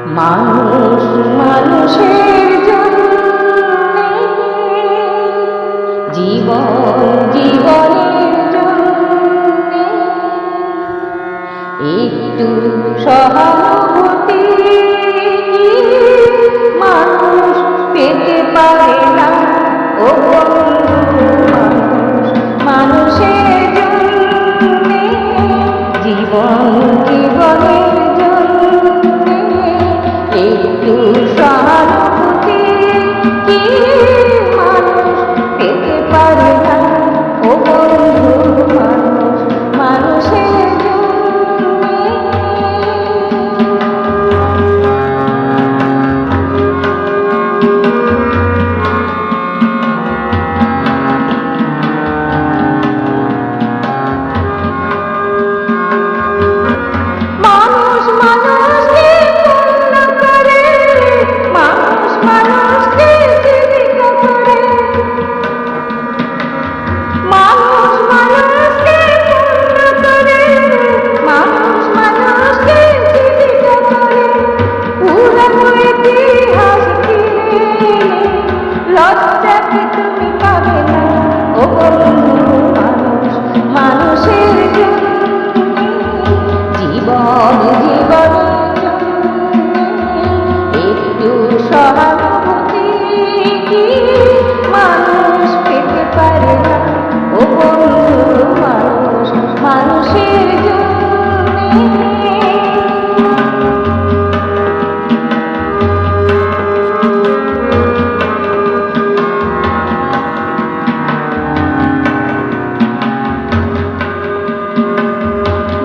মানুষ মানুষের জন্যে, জীবন জীবনের জন্যে একটু সহানুভূতি মানুষ পেতে পারে না। ও বন্ধু, মানুষ মানুষের জন্যে, জীবন জীবনের জন্যে একটু সহানুভূতি কি মানুষ পেতে পারে না। ও বন্ধু, মানুষ মানুষের জন্যে। তুমি পাবে না। ও বন্ধু, মানুষ মানুষের জন্যে, জীবন জীবনের জন্যে একটু সহানুভূতি কি মানুষ পেতে পারে না। ও বন্ধু, মানুষ মানুষের জন্যে।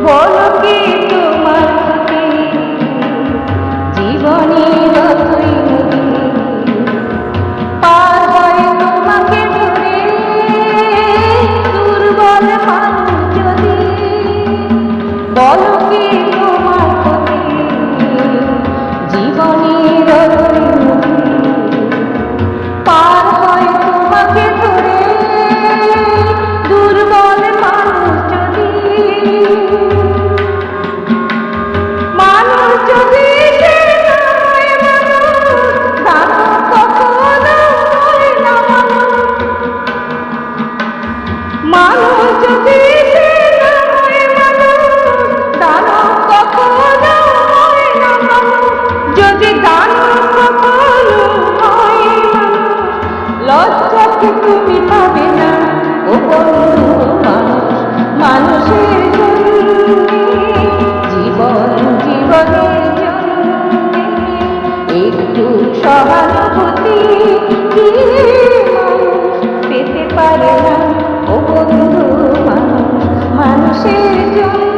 বলো কি তোমার ক্ষতি, জীবনের যতই নদী পার হয় তোমাকে ধরে দুর্বল মানুষ যদি। বলো কি তোমার ক্ষতি, জীবনের যতই নদী পার হয় তোমাকে ধরে দুর্বল মানুষ যদি। মানুষ যদি সে না হয় মানুষ, দানব কখনো হয় না মানুষ। যদি দানব কখনো হয় মানুষ, লজ্জা কি তুমি পাবে না। ও বন্ধু, মানুষ মানুষের জন্যে, জীবন জীবনের জন্যে একটু সহানুভূতি কি মানুষ পেতে পারে না। ও বন্ধু, মানুষ মানুষের জন্য।